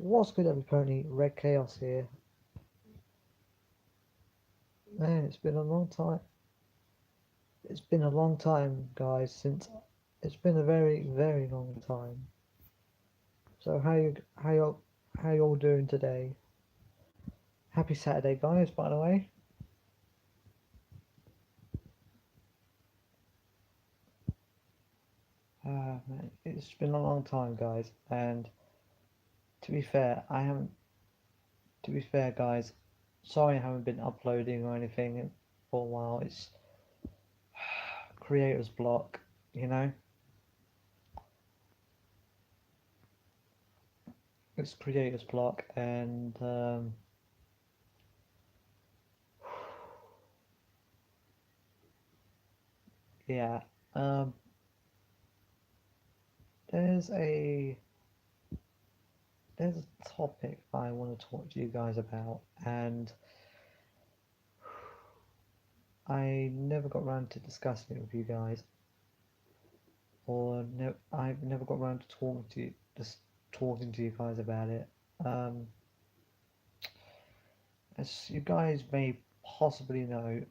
What's good, everybody? Red Chaos here. Man, it's been a long time. It's been a long time, guys. Since it's been a very, very long time. So how you all doing today? Happy Saturday, guys. By the way. Man, it's been a long time, guys. And to be fair, I haven't. To be fair, guys, sorry I haven't been uploading or anything for a while. It's creator's block, you know. It's creator's block, and yeah. Um, there's a there's a topic I want to talk to you guys about, and I never got around to discussing it with you guys, or I've never got around to talking to you guys about it. Um, as you guys may possibly know,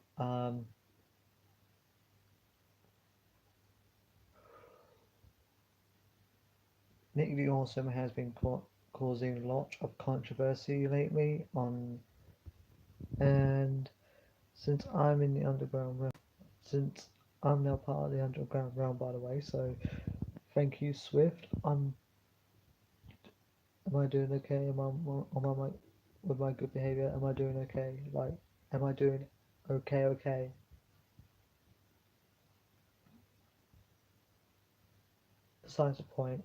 Nick the Awesome has been causing a lot of controversy lately and since I'm in the underground realm, since I'm now part of the underground realm, by the way, so thank you, Swift. Am I doing okay? With my good behavior? Am I doing okay? Like, am I doing okay? Okay. Besides the point,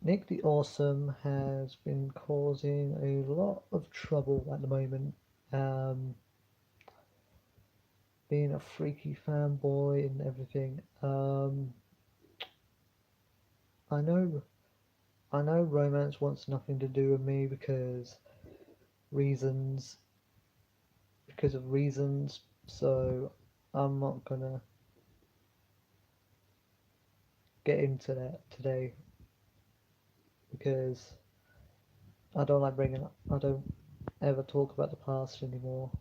Nick the Awesome has been causing a lot of trouble at the moment. Um, Being a freaky fanboy and everything. I know, I know, romance wants nothing to do with me reasons, because of reasons. So I'm not gonna get into that today because I don't like bringing up. I don't ever talk about the past anymore.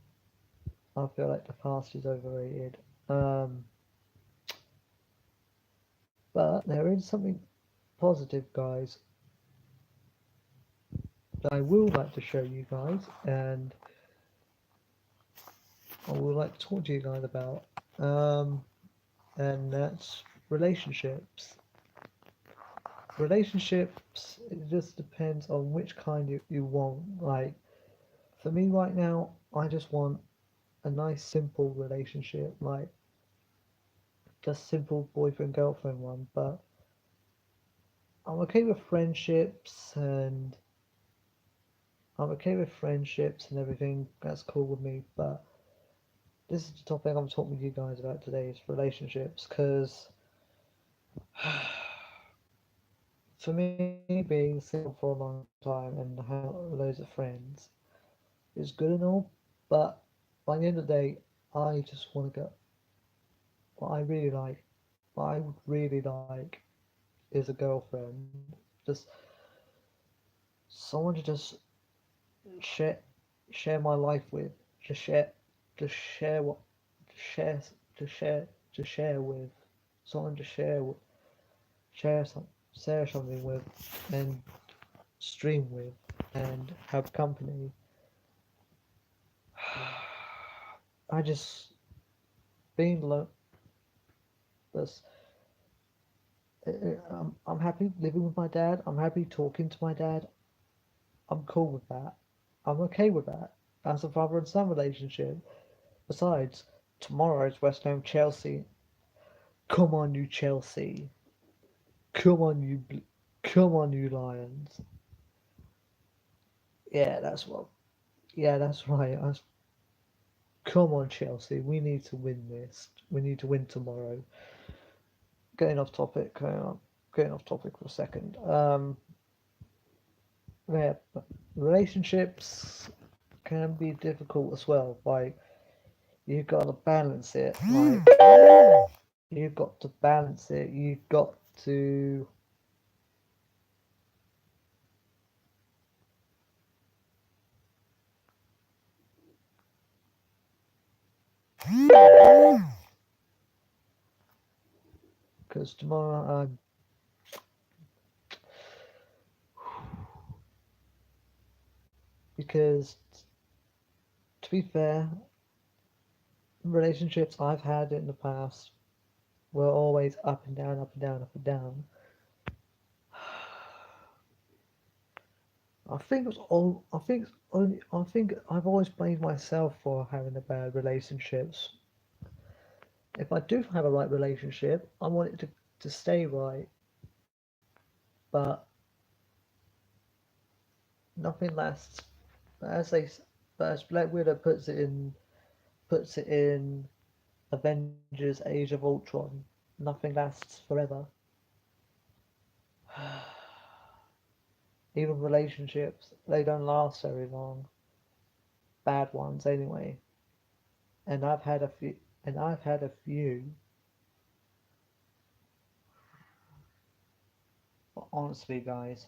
I feel like the past is overrated. Um, but there is something positive, guys, that I will like to show you guys, and I would like to talk to you guys about. Um, and that's relationships. Relationships, it just depends on which kind you want. Like, for me right now, I just want a nice, simple relationship, like just simple boyfriend girlfriend one. But I'm okay with friendships, and I'm okay with friendships and everything. That's cool with me. But this is the topic I'm talking to you guys about today: is relationships, because for me, being single for a long time and having loads of friends is good and all, but by the end of the day, I just want to go. What I really like, what I would really like, is a girlfriend. Just someone to just share share my life with. Just share, just share what, share, to share, to share with. Someone to share some, share something with, and stream with, and have company. I just being low. That's I'm happy living with my dad. I'm happy talking to my dad. I'm cool with that. I'm okay with that. That's a father and son relationship. Besides, tomorrow's West Ham Chelsea. Come on, you Chelsea. Come on, come on, you Lions. Yeah, that's what. Yeah, that's right. Come on, Chelsea. We need to win this. We need to win tomorrow. Getting off topic. Getting off topic for a second. Yeah, but relationships can be difficult as well. Like, you've got to balance it. Like, you've got to balance it. You've got to Because tomorrow, because to be fair, relationships I've had in the past were always up and down, up and down, up and down. I think it's all. I think it's only. I think I've always blamed myself for having the bad relationships. If I do have a right relationship, I want it to stay right, but nothing lasts. As they, as Black Widow puts it in Avengers: Age of Ultron, nothing lasts forever. Even relationships, they don't last very long. Bad ones, anyway. And I've had a few. And I've had a few. But honestly, guys,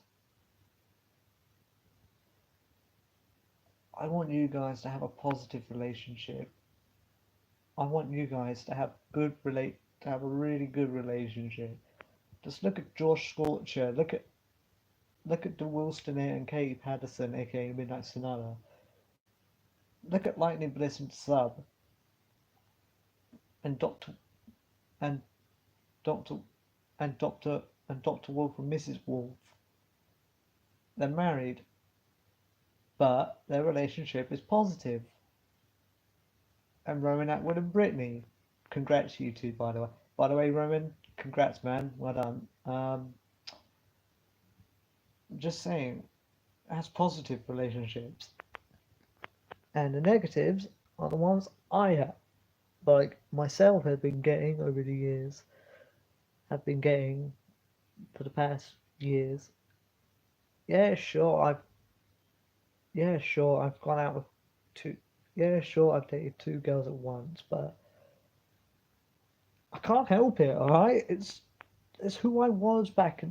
I want you guys to have a positive relationship. I want you guys to have to have a really good relationship. Just look at Josh Scorcher. Look at the Wilstoner and Katie Patterson, aka Midnight Sonata. Look at Lightning Bliss and Sub and and Doctor Doctor Wolf and Mrs. Wolf. They're married, but their relationship is positive. And Roman Atwood and Brittany. Congrats, you two, by the way. By the way, Roman, congrats, man. Well done. Just saying, has positive relationships. And the negatives are the ones I have. Like myself have been getting over the years, have been getting for the past years. Yeah, sure, I've gone out with two. Yeah, sure, I've dated two girls at once, but I can't help it. All right, it's who I was back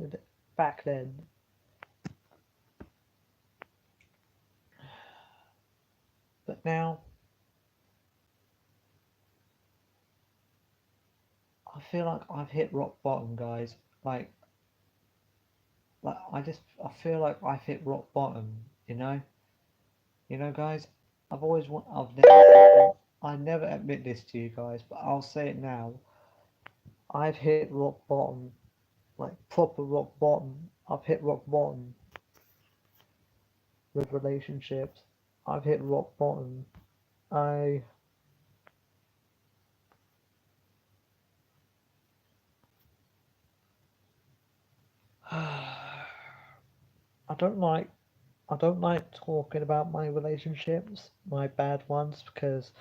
then. But now I feel like I've hit rock bottom, guys. Like I feel like I've hit rock bottom. You know, guys. I've never I never admit this to you guys, but I'll say it now. I've hit rock bottom, like proper rock bottom. I've hit rock bottom with relationships. I've hit rock bottom. I I don't like I don't like talking about my relationships, my bad ones, because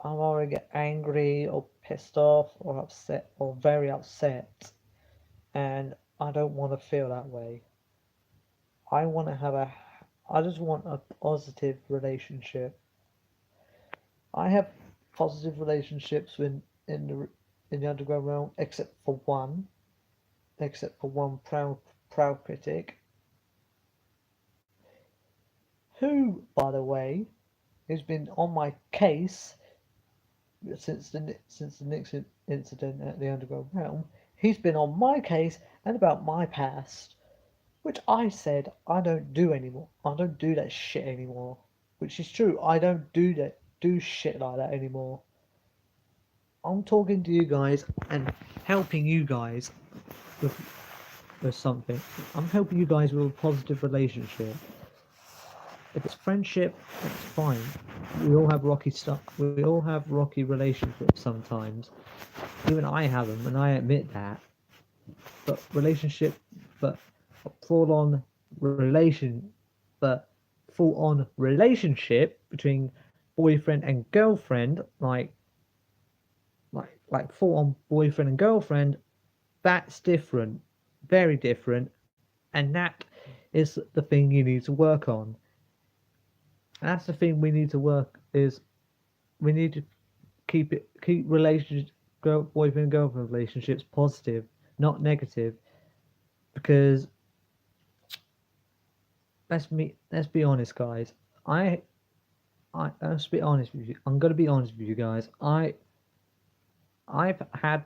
I'm already get angry or pissed off or upset or very upset, and I don't want to feel that way. I want to have a I just want a positive relationship. I have positive relationships in the underground realm, except for one proud critic, who, by the way, has been on my case since the Nixon incident at the underground realm. He's been on my case and about my past, which I said I don't do anymore. I don't do that shit anymore. Which is true. I don't do shit like that anymore. I'm talking to you guys and helping you guys with something. I'm helping you guys with a positive relationship. If it's friendship, that's fine. We all have rocky stuff. We all have rocky relationships sometimes. Even I have them, and I admit that. But but a full-on relation, but full-on relationship between boyfriend and girlfriend, like full-on boyfriend and girlfriend, that's different, very different, and that is the thing you need to work on. That's the thing we need to work is we need to keep relationships, boyfriend and girlfriend relationships positive, not negative, because let's be honest, guys. I let's be honest with you. I'm gonna be honest with you guys. I've had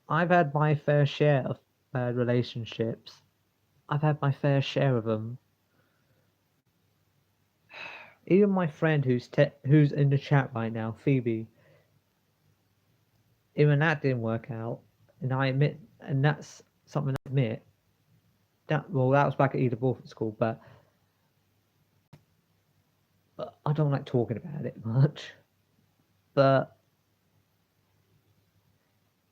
I've had my fair share of bad relationships. I've had my fair share of them. Even my friend who's in the chat right now, Phoebe, even that didn't work out, and I admit, and that's something I admit. That well, that was back at Edith Wolf School, but I don't like talking about it much. But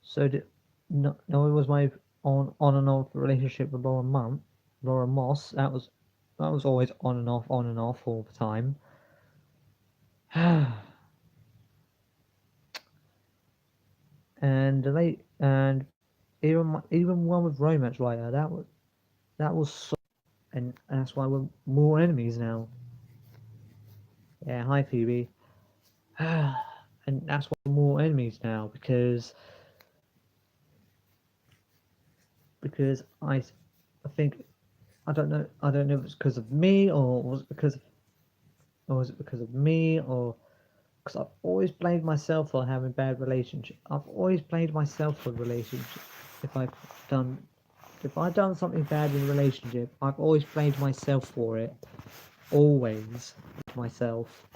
so did no, it was my on and off relationship with Laura Moss. That was always on and off all the time. And the late and even one with romance writer that was so, and that's why we're more enemies now. Yeah, hi Phoebe. And that's why we're more enemies now because I think I don't know if it's because of me or was it because of me or because I've always blamed myself for having bad relationships. I've always blamed myself for relationships. If I've done if I've done something bad in a relationship, I've always blamed myself for it. Always myself.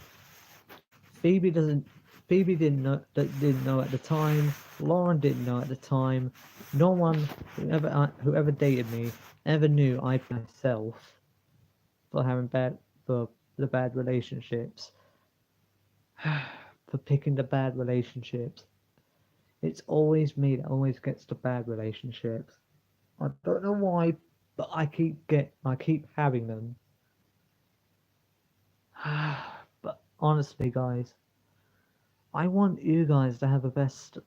Phoebe doesn't. Phoebe didn't know at the time. Lauren didn't know at the time. No one whoever dated me ever knew I myself for having for the bad relationships, for picking the bad relationships. It's always me that always gets the bad relationships. I don't know why, but I keep having them. But honestly, guys, I want you guys to have a best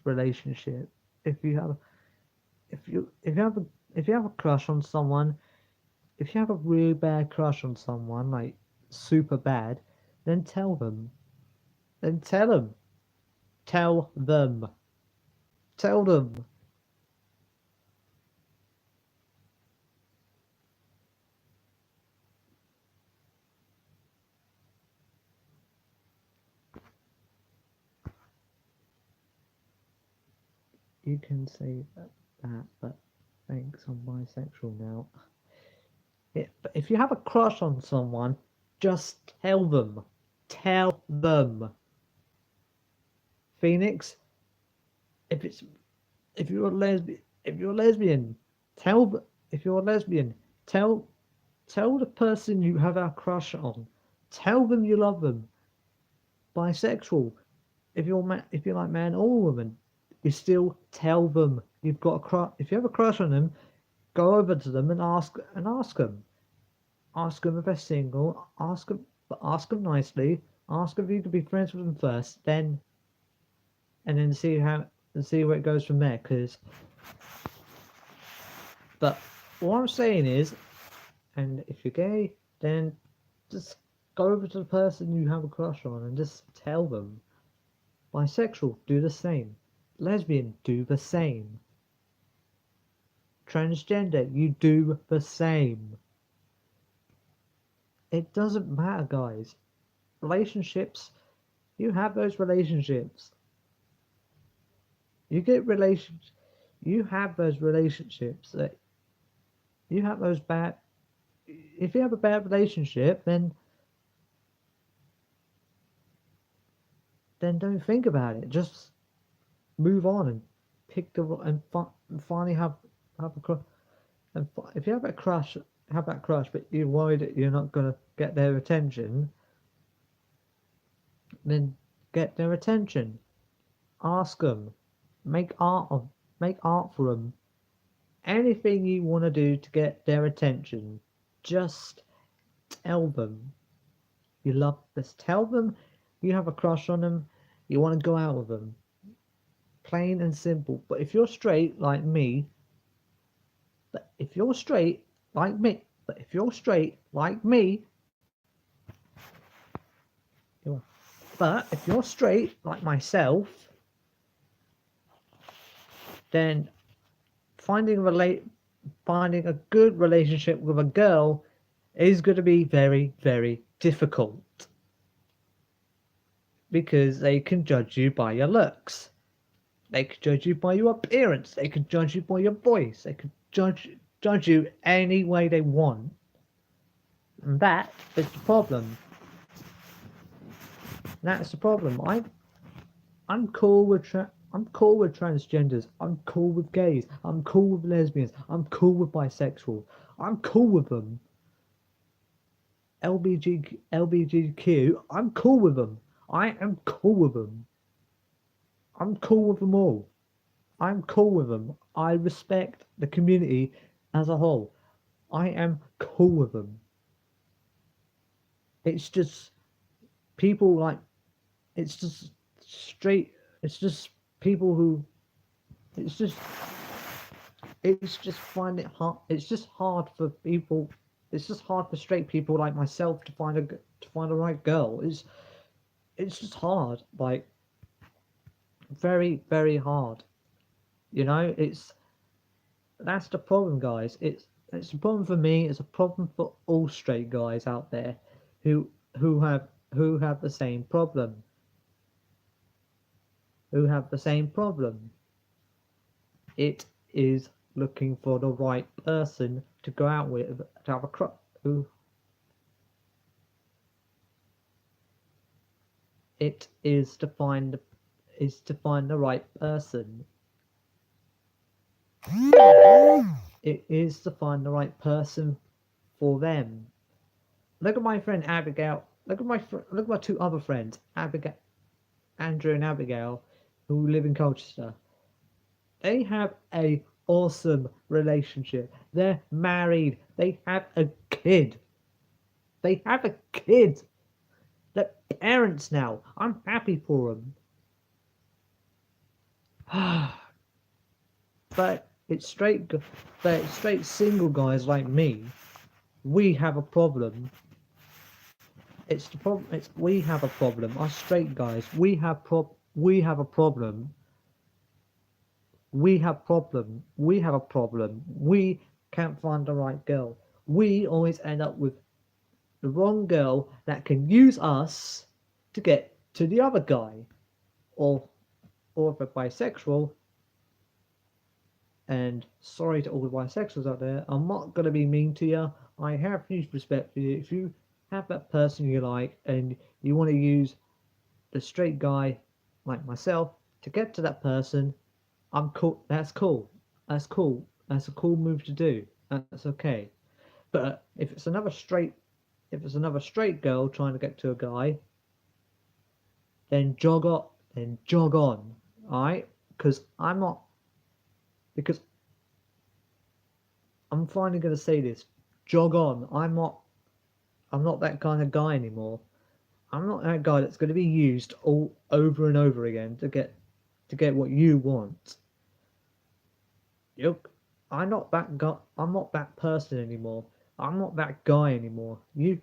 relationship. If you have if you have a crush on someone, if you have a really bad crush on someone, like super bad, then tell them. Then tell them. Tell them. Tell them. You can say that, but thanks, I'm bisexual now. But if you have a crush on someone, just tell them. Tell them. Phoenix, if it's if you're a lesbian, tell if you're a lesbian, tell tell the person you have a crush on. Tell them you love them. Bisexual, if you're like man or woman, you still tell them you've got a crush. If you have a crush on them, go over to them and ask them. Ask them if they're single. Ask them nicely. Ask them if you could be friends with them first, and then see where it goes from there. But what I'm saying is, and if you're gay, then just go over to the person you have a crush on and just tell them. Bisexual, do the same. Lesbian, do the same. Transgender, you do the same. It doesn't matter, guys. Relationships, you have those relationships. You get relations. You have those relationships that you have those bad. If you have a bad relationship, then don't think about it. Just move on and pick the and finally have a crush. And if you have that crush, but you're worried that you're not gonna get their attention, then get their attention. Ask them. Make art of make art for them. Anything you want to do to get their attention, just tell them you love. Just tell them you have a crush on them. You want to go out with them. Plain and simple. But if you're straight like me, but if you're straight like me, but if you're straight like me, but if you're straight like myself, then finding a good relationship with a girl is going to be very, very difficult because they can judge you by your looks. They can judge you by your appearance. They can judge you by your voice. They can judge you any way they want. And that is the problem. That's the problem. I'm cool with I'm cool with transgenders. I'm cool with gays. I'm cool with lesbians. I'm cool with bisexual. I'm cool with them. LBGQ. I'm cool with them. I am cool with them. I'm cool with them all. I'm cool with them. I respect the community as a whole. I am cool with them. It's just people like it's just straight. It's just people who. It's just find it hard. It's just hard for people. It's just hard for straight people like myself to find the right girl. It's just hard. Like very, very hard. You know, that's the problem, guys. It's a problem for me. It's a problem for all straight guys out there who who have who have the same problem. Who have the same problem. It is looking for the right person to go out with, to have a crush. Who it is to find the right person. It is to find the right person for them. Look at my friend Abigail. Look at my two other friends, Abigail, Andrew and Abigail, who live in Colchester. They have a awesome relationship. They're married. They have a kid. They have a kid. They're parents now. I'm happy for them. but it's straight, but it's straight single guys like me. We have a problem. It's the problem. It's we have a problem. Us straight guys. We have a problem. We have problem. We have a problem. We can't find the right girl. We always end up with the wrong girl that can use us to get to the other guy, or if they're bisexual. And sorry to all the bisexuals out there, I'm not gonna be mean to you. I have huge respect for you. If you have that person you like and you want to use the straight guy like myself to get to that person, I'm cool. That's cool. That's cool. That's a cool move to do. That's okay. But if it's another straight girl trying to get to a guy, then jog on. All right? Because I'm not. Because I'm finally gonna say this. Jog on. I'm not. I'm not that kind of guy anymore. I'm not that guy that's going to be used all over and over again to get what you want. You, I'm not that guy. I'm not that person anymore. I'm not that guy anymore. You've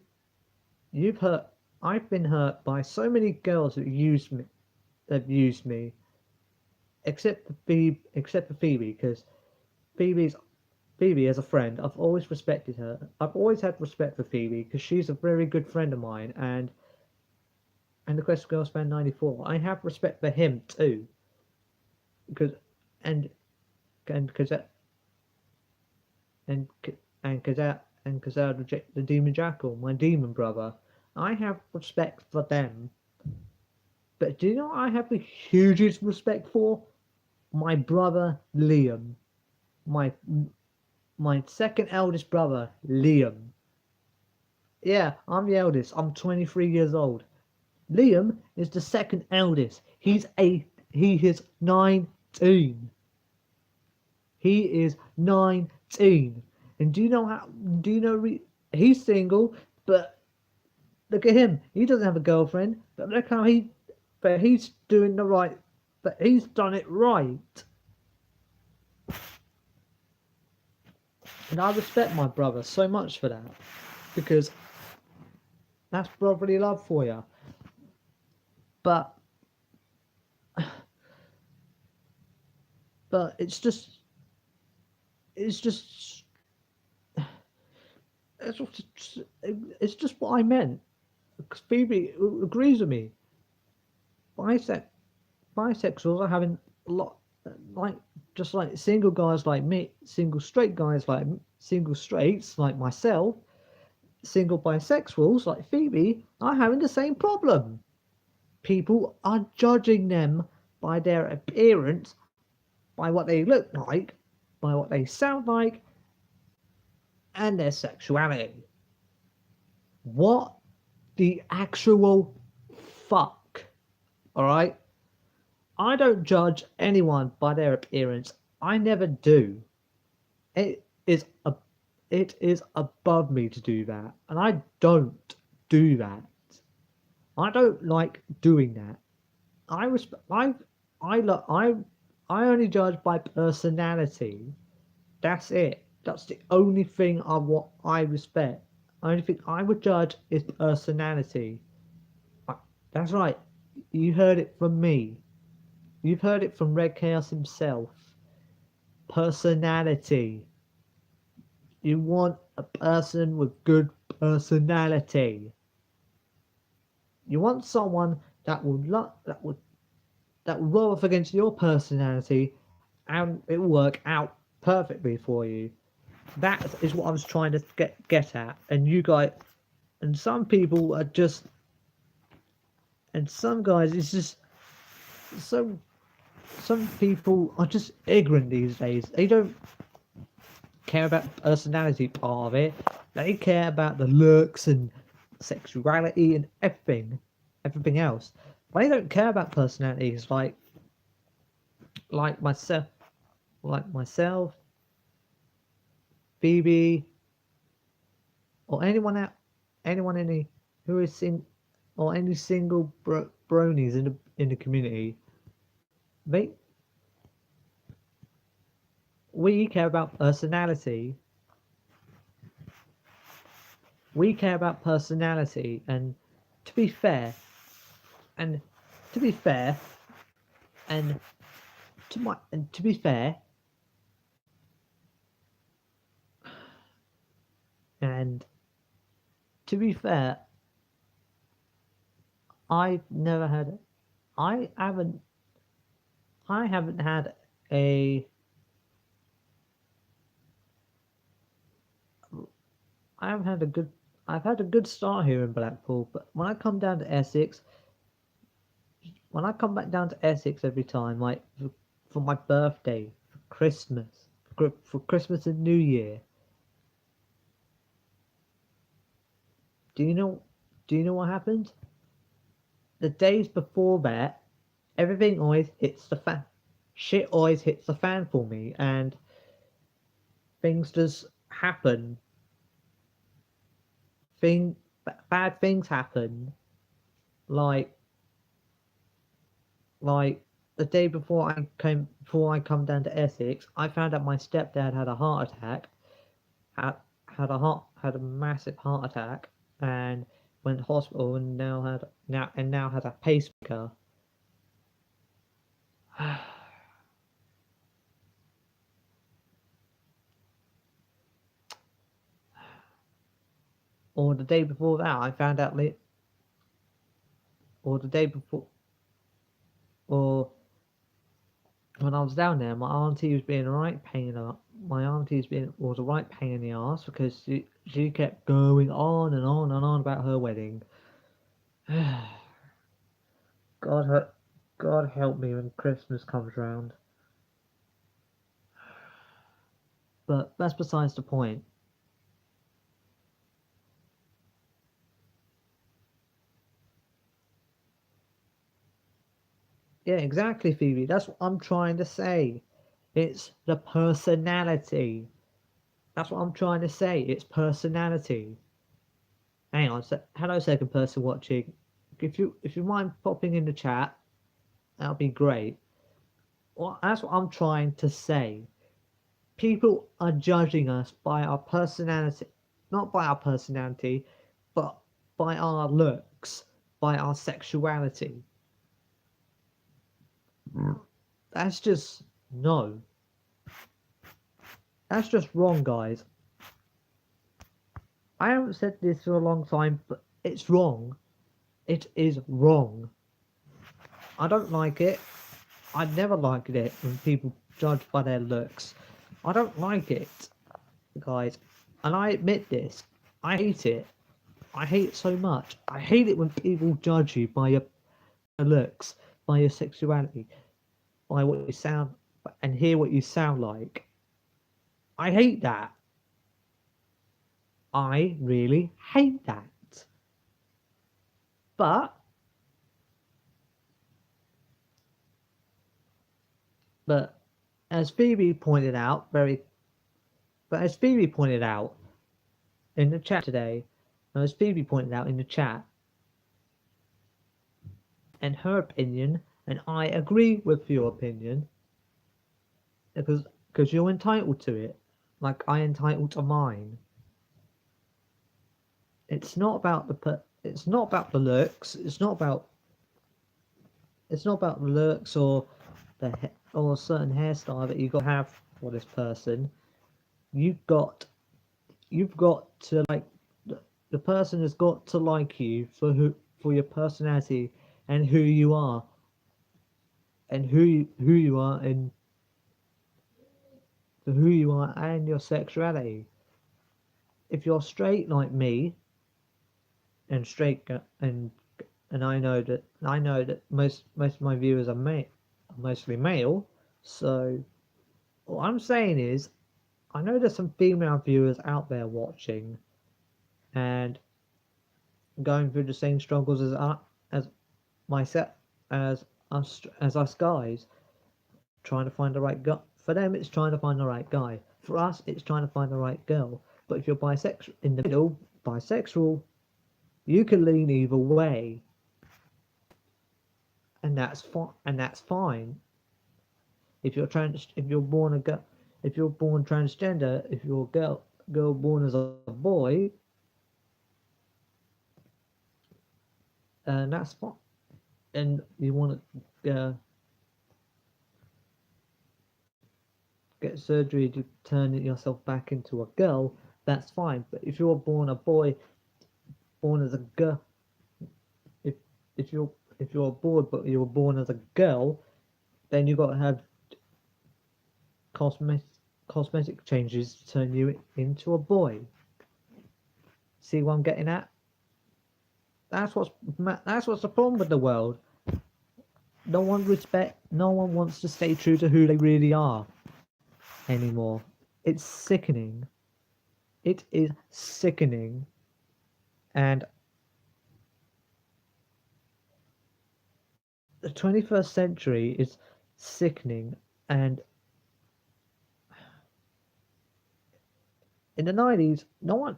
hurt. I've been hurt by so many girls that used me. That used me, except for Phoebe, because Phoebe's Phoebe as a friend. I've always respected her. I've always had respect for Phoebe because she's a very good friend of mine, and the Quest Girls fan 94. I have respect for him too, because and because that and because the Demon Jackal, my demon brother. I have respect for them. But do you know what I have the hugest respect for? My brother Liam. My my second eldest brother, Liam. Yeah, I'm the eldest. I'm 23 years old. Liam is the second eldest. He is 19. He is 19. And do you know, he's single, but look at him. He doesn't have a girlfriend, but look how but he's doing the right, but he's done it right. And I respect my brother so much for that, because that's brotherly love for you. But, but it's just, it's just what I meant. 'Cause Phoebe agrees with me. Bisex, bisexuals are having a lot, like just like single guys like me, single straight guys like single straights like myself, single bisexuals like Phoebe are having the same problem. People are judging them by their appearance, by what they look like, by what they sound like, and their sexuality. What the actual fuck? Alright? I don't judge anyone by their appearance. I never do. It is a it is above me to do that. And I don't do that. I don't like doing that. I respect I lo- I only judge by personality. That's it. That's the only thing I respect. The only thing I would judge is personality. I- That's right. You heard it from me. You've heard it from Red Chaos himself. Personality. You want a person with good personality. You want someone that will rub off against your personality, and it will work out perfectly for you. That is what I was trying to get at. And you guys, and some people are just, and some guys, it's just so. Some people are just ignorant these days. They don't care about the personality part of it. They care about the looks and sexuality and everything else. But they don't care about personalities like myself, like myself, Phoebe, or anyone any who is in, or any single bronies in the community. They we care about personality. We care about personality, and to be fair, and to be fair, and to be fair, and to be fair, I've never had, I haven't, I haven't had a, I haven't had a good, I've had a good start here in Blackpool, but when I come down to Essex, when I come back down to Essex every time, like for my birthday, for Christmas, for Christmas and New Year, do you know, do you know what happened? The days before that, everything always hits the fan. Shit always hits the fan for me, and things just happen. Thing Bad things happen, like like the day before I come down to Essex. I found out my stepdad had a heart attack, had had a massive heart attack, and went to hospital, and now has a pacemaker. Or the day before that, I found out late. Or the day before, or when I was down there, my auntie was being a right pain in the my auntie was a right pain in the ass because she kept going on and on and on about her wedding. God her, God help me when Christmas comes round. But that's besides the point. Yeah, exactly, Phoebe. That's what I'm trying to say. It's the personality. That's what I'm trying to say. It's personality. Hang on, hello, second person watching. If you mind popping in the chat, that'll be great. Well, that's what I'm trying to say. People are judging us by our personality, not by our personality, but by our looks, by our sexuality. That's just no. That's just wrong, guys. I haven't said this for a long time, but it's wrong. It is wrong. I don't like it. I never liked it when people judge by their looks. I don't like it, guys. And I admit this. I hate it. I hate it so much. I hate it when people judge you by your looks, by your sexuality, by what you sound, and hear what you sound like. I hate that. I really hate that. But, but as Phoebe pointed out, but as Phoebe pointed out in the chat today, and as Phoebe pointed out in the chat, and her opinion, and I agree with your opinion, because you're entitled to it, like I entitled to mine. It's not about the looks. It's not about the looks or or a certain hairstyle that you got to have for this person. You've got you've got to like the person has got to like you for your personality and who you are and who you are and for who you are and your sexuality. If you're straight like me and and I know that most of my viewers are mostly male, so what I'm saying is I know there's some female viewers out there watching and going through the same struggles as myself as us guys trying to find the right guy. For them, it's trying to find the right guy. For us, it's trying to find the right girl. But if you're bisexual in the middle, bisexual, you can lean either way, and that's fine. And that's fine. If you're born a girl, if you're born transgender, if you're a girl born as a boy, and that's fine. And you want to get surgery to turn yourself back into a girl, that's fine. But if you're born a boy, born as a girl, if if you're if you're a boy but you were born as a girl, then you've got to have cosmetic cosmetic changes to turn you into a boy. See what I'm getting at? That's what's the problem with the world. No one wants to stay true to who they really are anymore. It's sickening. It is sickening. And the 21st century is sickening. And in the 90s, no one,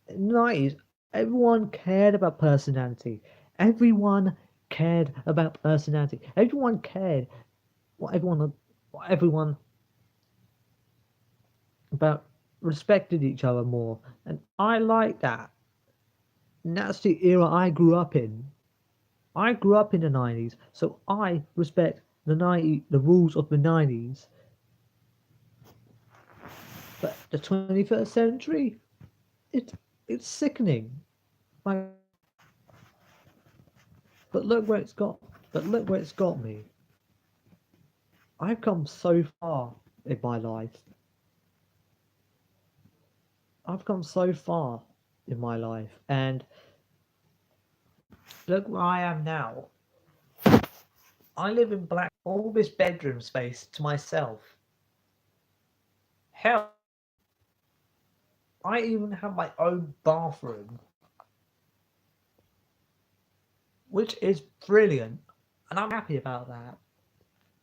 in the 90s, everyone cared about personality. Everyone cared about personality. Everyone cared what everyone about respected each other more. And I like that. And that's the era I grew up in. I grew up in the 90s, so I respect the rules of the 90s. But the 21st century, it it's sickening. Like, but look where it's got. But look where it's got me. I've come so far in my life. I've come so far in my life, and look where I am now. I live in Black, all this bedroom space to myself. Hell, I even have my own bathroom, which is brilliant, and I'm happy about that.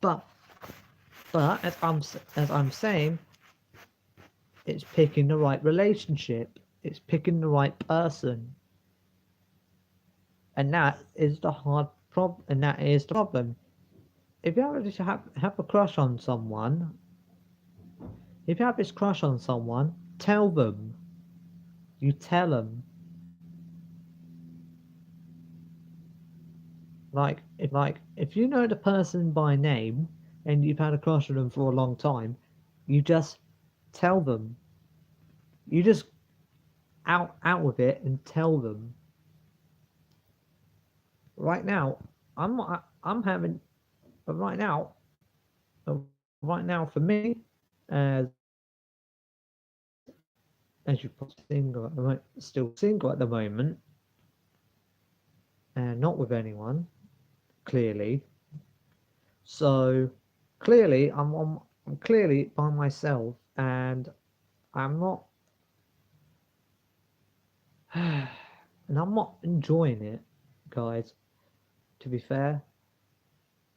But, as I'm saying, it's picking the right relationship. It's picking the right person, and that is the hard problem. And that is the problem. If you have a crush on someone, if you have this crush on someone, tell them. You tell them. If you know the person by name and you've had a crush on them for a long time, you just tell them. You just out with it and tell them. Right now, I'm having right now right now for me, as as you probably single at the moment, still single at the moment, and not with anyone clearly. So clearly, I'm clearly by myself, and I'm not and I'm not enjoying it, guys. To be fair,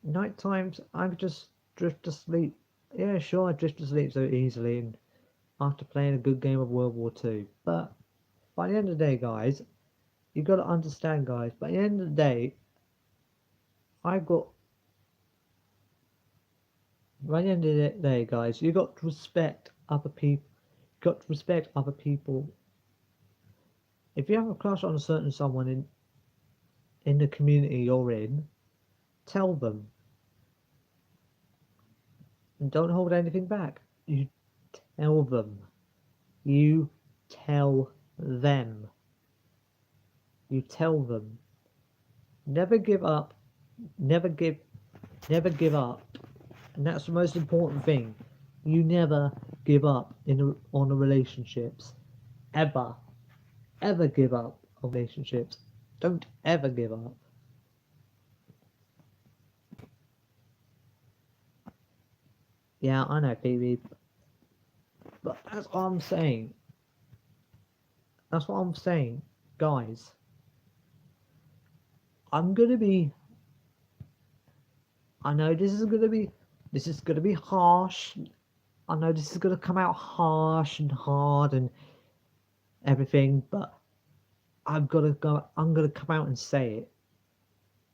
night times I just drift to sleep. Yeah, sure, I drift to sleep so easily, and after playing a good game of World War Two. But by the end of the day, guys, you got to understand, guys. By the end of the day, I've got. By the end of the day, guys, you got to respect other people. Got to respect other people. If you have a crush on a certain someone in the community you're in, tell them and don't hold anything back. You tell them. You tell them. You tell them. Never give up. Never give. Never give up. And that's the most important thing. You never give up on the relationships. Ever. Ever give up on relationships. Don't ever give up. Yeah, I know, Phoebe. But that's what I'm saying. That's what I'm saying. Guys, I'm gonna be. I know this is gonna be. This is gonna be harsh. I know this is gonna come out harsh and hard and everything, but I've gotta go. I'm gonna come out and say it.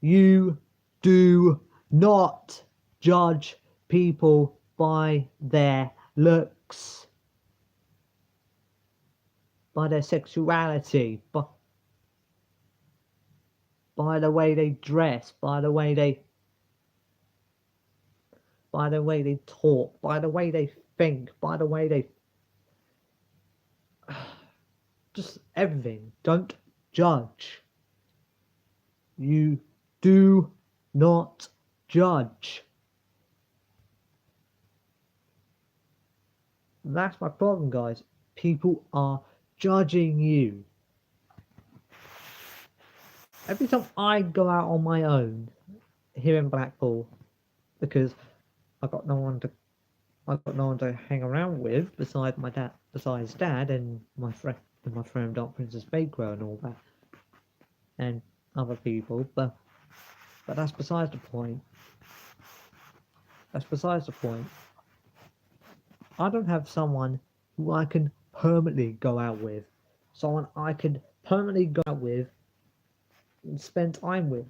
You do not judge people by their looks, by their sexuality, by the way they dress, by the way they talk, by the way they think, by the way they just everything. Don't judge. You do not judge. That's my problem, guys. People are judging you. Every time I go out on my own here in Blackpool, because I got no one to I got no one to hang around with besides dad and my friend Aunt Princess Bakewell and all that, and other people. But that's besides the point. That's besides the point. I don't have someone who I can permanently go out with, someone I can permanently go out with and spend time with.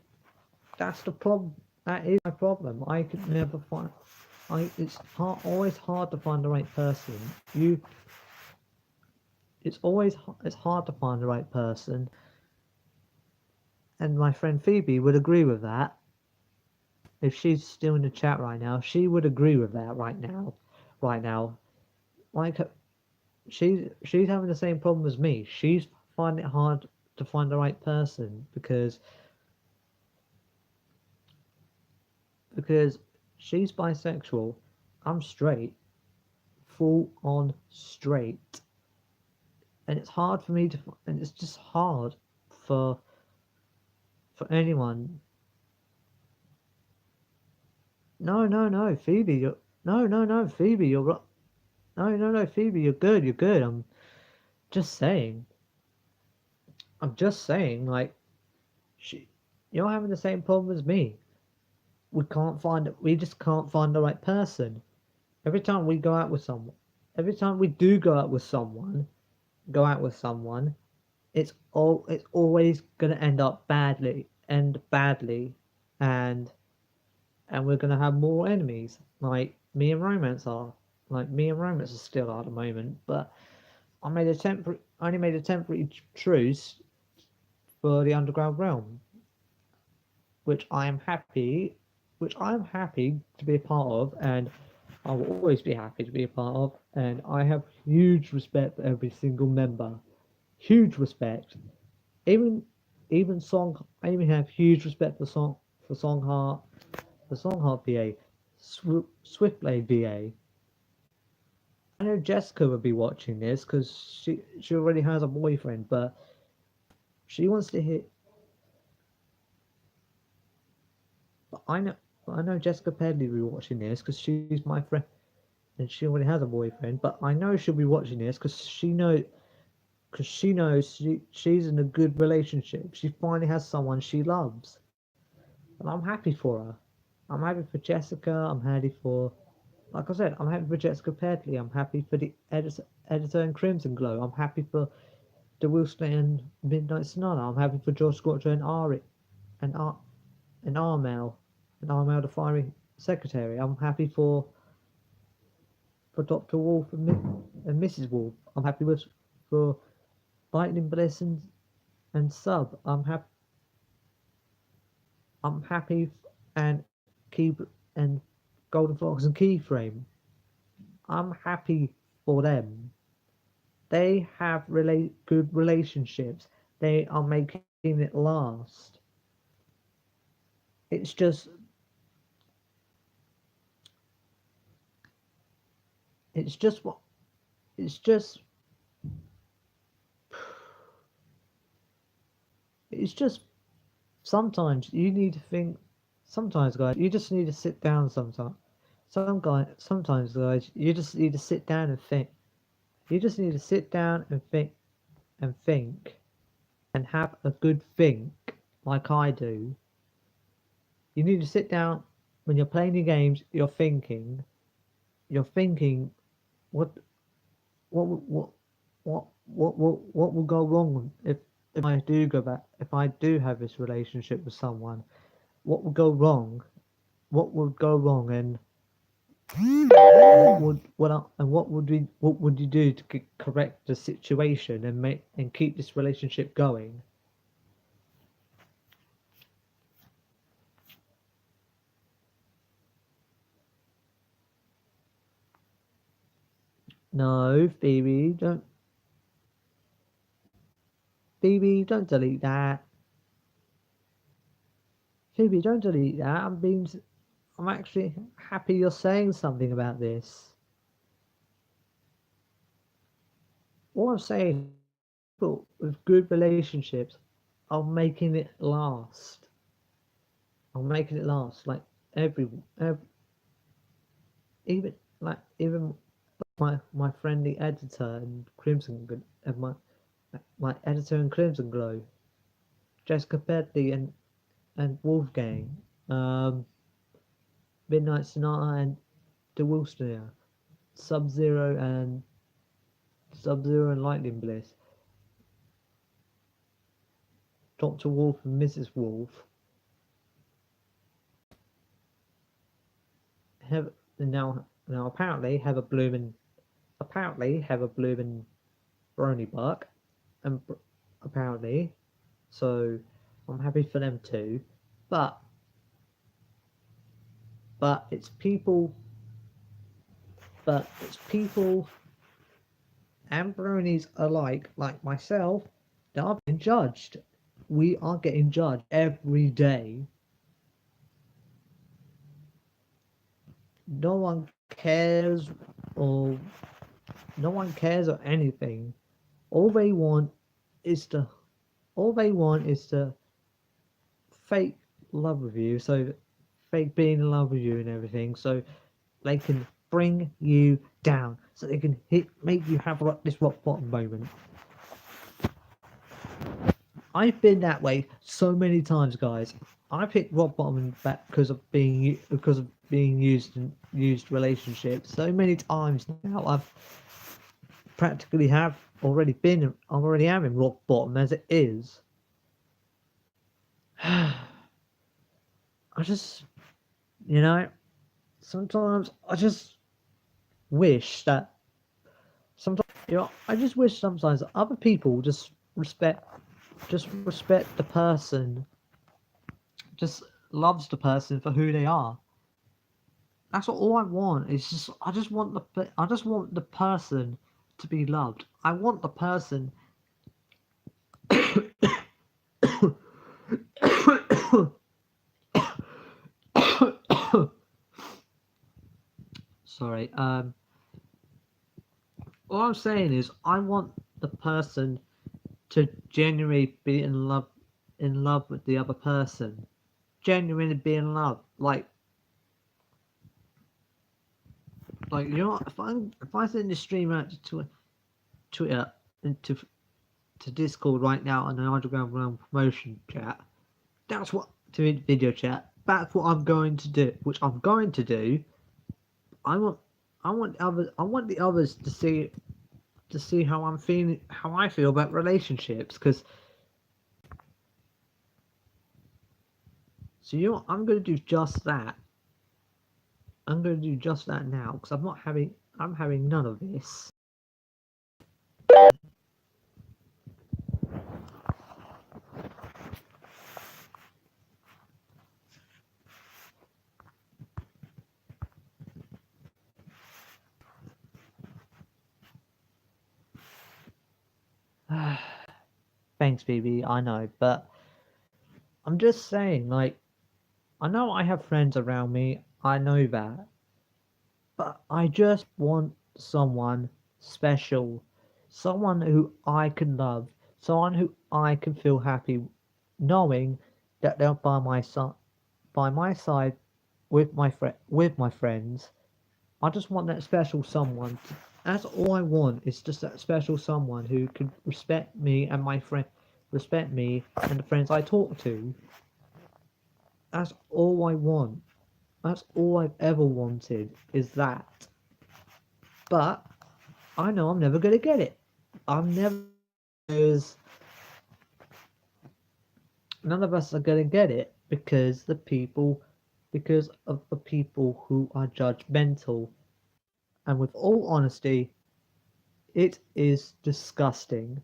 That's the problem. That is my problem. I could never find. It's always hard to find the right person. It's hard to find the right person, and my friend Phoebe would agree with that. If she's still in the chat right now, she would agree with that right now. Right now, like she's having the same problem as me. She's finding it hard to find the right person because she's bisexual. I'm straight, full on straight, and it's hard for me to. And it's just hard for for anyone. No, no, no, Phoebe, you're no, no, no, Phoebe, you're no, no, no, Phoebe, you're good, you're good. Just saying. I'm just saying, like she, you're having the same problem as me. We just can't find the right person. Every time we go out with someone, every time we do go out with someone, it's always gonna end badly, and we're gonna have more enemies. Like me and Romance are, like me and Romance are still at the moment, but I only made a temporary truce for the underground realm, which I am happy, which I am happy to be a part of, and I will always be happy to be a part of. And I have huge respect for every single member, huge respect. Even even song, I even have huge respect for Songheart, for Songheart VA, Swiftblade VA. I know Jessica would be watching this because she already has a boyfriend, but she wants to hear. But I know Jessica Pedley will be watching this because she's my friend and she already has a boyfriend. But I know she'll be watching this because she knows she's in a good relationship. She finally has someone she loves, and I'm happy for her. I'm happy for Jessica. I'm happy for, like I said, I'm happy for Jessica Pedley. I'm happy for the editor in Crimson Glow. I'm happy for the Wilson and Midnight Sonata. I'm happy for George Scorcher and Ari and Ar and Armel the fiery secretary. I'm happy for Doctor Wolf and Mrs. Wolf. I'm happy with for Lightning Bliss and Sub. I'm happy and Key and Golden Fox and Keyframe. I'm happy for them. They have good relationships. They are making it last. It's just it's just what it's just it's just sometimes you need to think. Sometimes, guys, you just need to sit down. Sometimes, guys, you just need to sit down and think. You just need to sit down and think and have a good think, like I do. You need to sit down when you're playing your games. You're thinking. You're thinking. What what what what will go wrong if I do go back? If I do have this relationship with someone, what will go wrong? What would go wrong, and what would you do to correct the situation and make and keep this relationship going? No, Phoebe, don't delete that. Phoebe, don't delete that. I'm actually happy you're saying something about this. All I'm saying, people with good relationships are making it last. I'm making it last. Like every even even my friendly editor and and my editor in Crimson Glow, Jessica Pedley and Wolfgang, um, Midnight Sonata and the Wilsonia, Sub Zero and Sub Zero and Lightning Bliss, Doctor Wolf and Mrs. Wolf have now apparently have a bloomin' brony buck and apparently so I'm happy for them too, but but it's people but it's people and bronies alike, like myself, that are being judged. We are getting judged every day. No one cares or no one cares or anything. All they want is to all they want is to fake love with you, so fake being in love with you and everything, so they can bring you down, so they can make you have this rock bottom moment. I've been that way so many times, guys. I've hit rock bottom back because of being used in used relationships so many times now. I already am in rock bottom as it is. I just, you know, sometimes I just wish that sometimes, I just wish sometimes that other people just respect the person, just loves the person for who they are. That's all I want. It's just I just want the person to be loved. I want the person Sorry. All I'm saying is I want the person to genuinely be in love with the other person. Genuinely be in love. If I send a stream out to Twitter and to Discord right now on an Underground Realm promotion chat, that's what to video chat. That's what I'm going to do. Which I'm going to do. I want the others to see how I'm feeling, how I feel about relationships. Because so you know what, I'm going to do just that. I'm going to do just that now because I'm having none of this. Thanks, BB. I know, but I'm just saying, like, I know I have friends around me. I know that, but I just want someone special, someone who I can love, someone who I can feel happy knowing that they're by my side with my friends. I just want that special someone. That's all I want. Is just that special someone who can respect me and my friend, respect me and the friends I talk to. That's all I want. That's all I've ever wanted is that. But I know I'm never gonna get it. I'm never because none of us are gonna get it because of the people who are judgmental. And with all honesty, it is disgusting.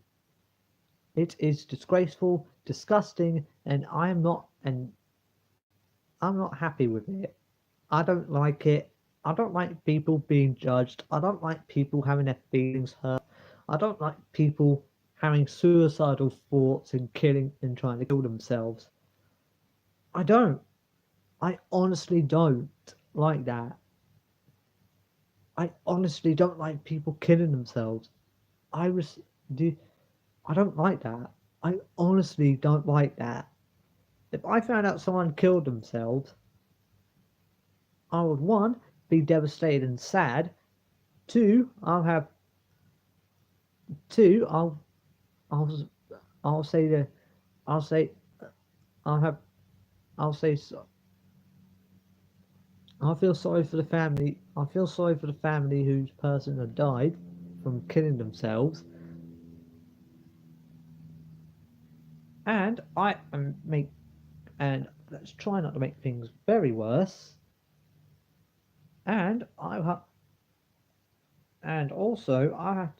It is disgraceful, disgusting, and I'm not happy with it. I don't like it. I don't like people being judged. I don't like people having their feelings hurt. I don't like people having suicidal thoughts and killing and trying to kill themselves. I don't. I honestly don't like that. I honestly don't like people killing themselves. I was do I don't like that. I honestly don't like that. If I found out someone killed themselves, I would one be devastated and sad. Two, two. I'll I'll say the I'll say I'll have I'll say I'll feel sorry for the family. I feel sorry for the family whose person had died from killing themselves, and I make and let's try not to make things very worse. And I have and also I have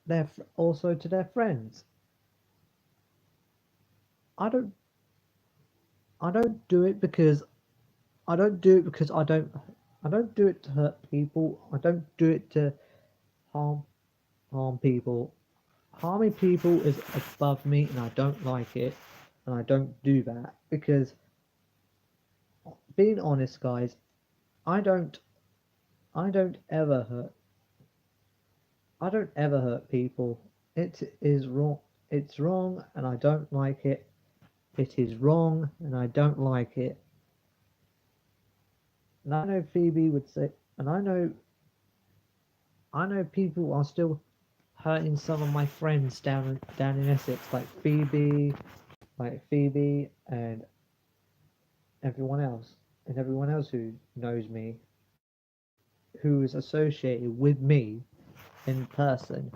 their also to their friends. I don't I don't do it because I don't do it because I don't do it to hurt people. I don't do it to harm harm people. Harming people is above me and I don't like it and I don't do that because being honest guys, I don't I don't ever hurt I don't ever hurt people. It is wrong. It's wrong and I don't like it. It is wrong and I don't like it. And I know Phoebe would say and I know people are still hurting some of my friends down in Essex, like Phoebe, and everyone else who knows me, who is associated with me in person.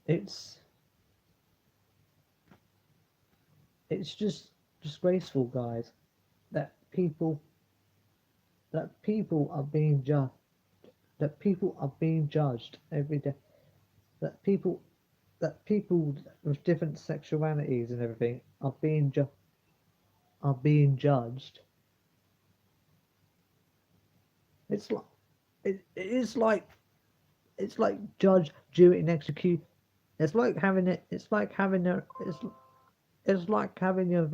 It's it's just disgraceful, guys, that people are being judged, that people are being judged every day, that people that people with different sexualities and everything are being judged. It's like it is like it's like judge, jury, and execute. It's like having it. It's like having a. it's like having your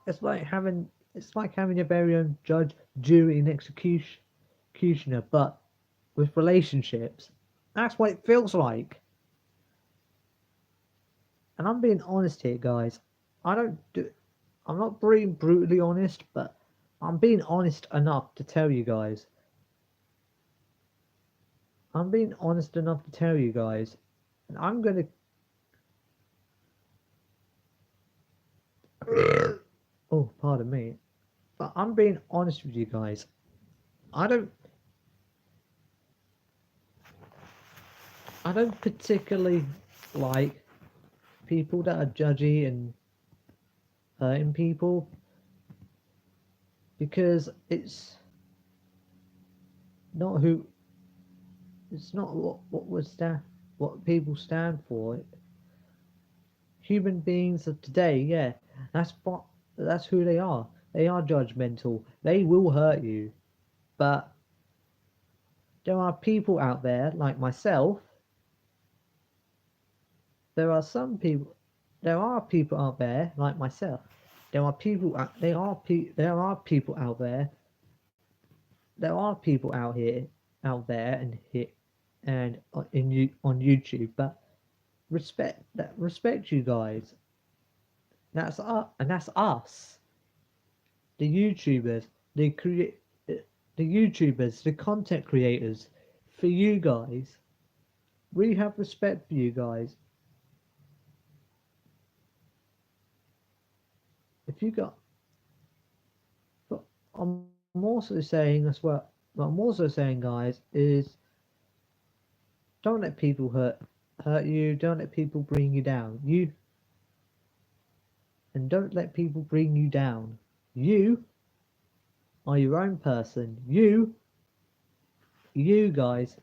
it's like having it's like having your very own judge, jury, and executioner, but with relationships. That's what it feels like. And I'm being honest here, guys. I don't do. I'm not being brutally honest, but I'm being honest enough to tell you guys. I'm being honest enough to tell you guys, and I'm gonna. Oh, pardon me. But I'm being honest with you guys. I don't. I don't particularly like people that are judgy and hurting people because not who it's not what people stand for. Human beings of today, yeah, that's who they are. They are judgmental. They will hurt you. But there are people out there like myself. There are some people. There are people out there like myself. There are people out there. There are people out there, and here, and on YouTube. But respect you guys. That's us, the YouTubers, the create, the YouTubers, the content creators. For you guys, we have respect for you guys. If you got, but I'm also saying as well. What I'm also saying, guys, is don't let people hurt you. Don't let people bring you down. Don't let people bring you down. You are your own person. You guys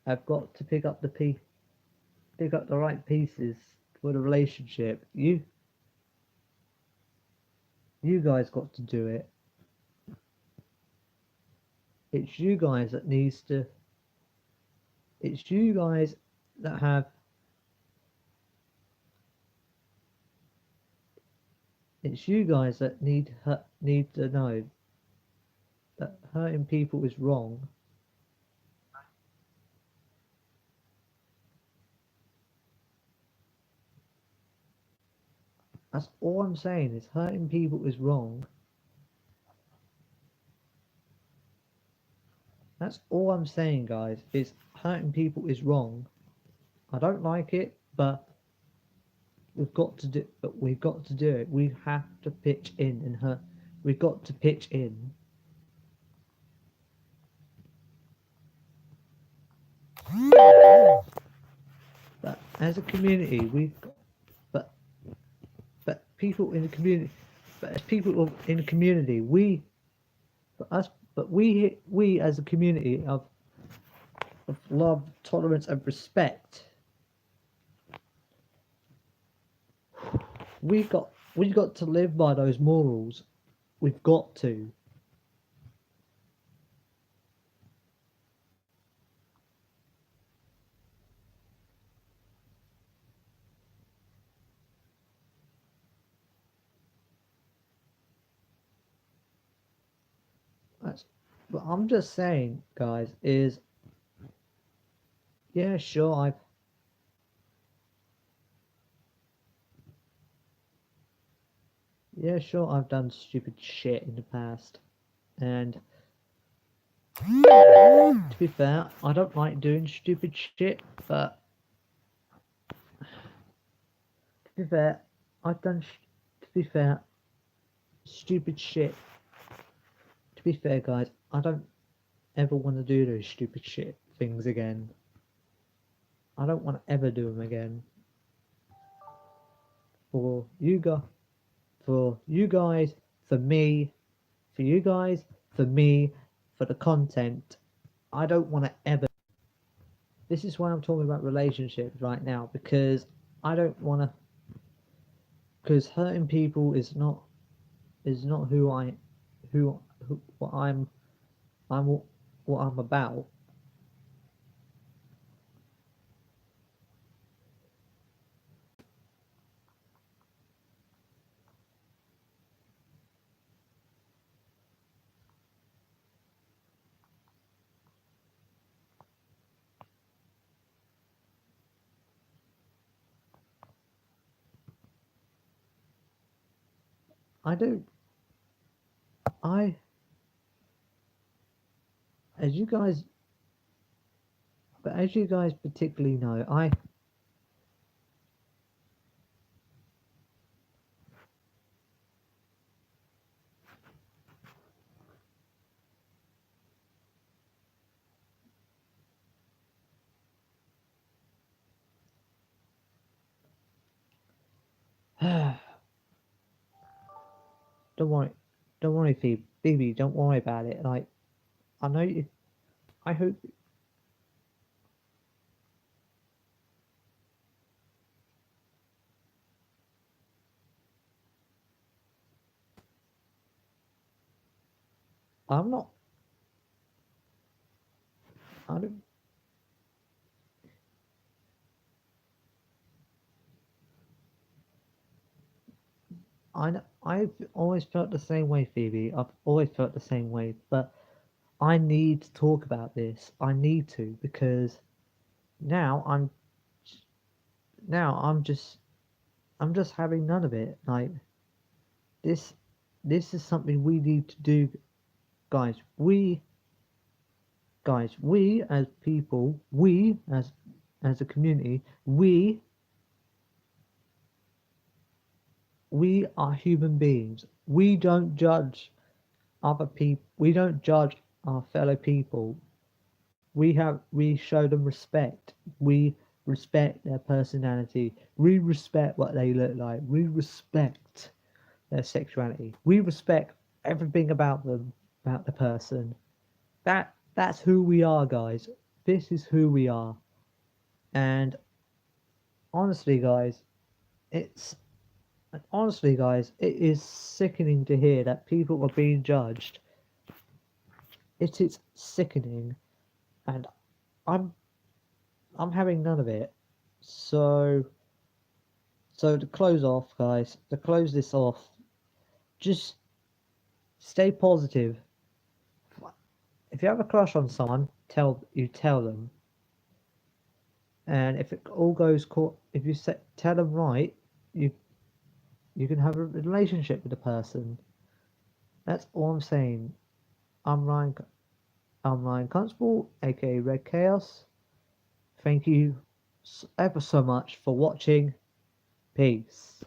have got to pick up the right pieces for the relationship. You guys got to do it. It's you guys that needs to. It's you guys that have. It's you guys that need to know that hurting people is wrong. That's all I'm saying is hurting people is wrong. That's all I'm saying, guys. Is hurting people is wrong. I don't like it, but we've got to do it. We have to pitch in and hurt. We've got to pitch in. But as a community, but but people in the community, but as people in the community, but us, but we as a community of love, tolerance, and respect, we got to live by those morals. We've got to. That's, but I'm just saying, guys, is yeah, sure, I've done stupid shit in the past, and to be fair, I don't like doing stupid shit, but to be fair, I've done, to be fair, stupid shit. To be fair, guys, I don't ever want to do those stupid shit things again. I don't want to ever do them again. For you guys, for you guys, for me, for you guys, for me, for the content, I don't want to ever. This is why I'm talking about relationships right now because I don't want to. Because hurting people is not who what I'm what I'm about. I don't. I as you guys, but as you guys particularly know, I don't worry, don't worry, Phoebe, don't worry about it. Like I know you. I hope I'm not. I don't. I've always felt the same way, Phoebe. I've always felt the same way, but I need to talk about this. I need to because now I'm now I'm just having none of it. Like this this is something we need to do, guys. We as people, we as a community, we are human beings. We don't judge other people. We don't judge our fellow people. We show them respect. We respect their personality. We respect what they look like. We respect their sexuality. We respect everything about them, about the person. That's who we are, guys. This is who we are. And honestly, guys, it's honestly, guys, it is sickening to hear that people are being judged. It is sickening, and I'm I'm having none of it. So to close off, guys, to close this off, just stay positive. If you have a crush on someone, tell them, and if it all goes if you tell them right, you you can have a relationship with the person. That's all I'm saying. I'm Ryan. I'm Ryan Constable, aka Red Chaos. Thank you ever so much for watching. Peace.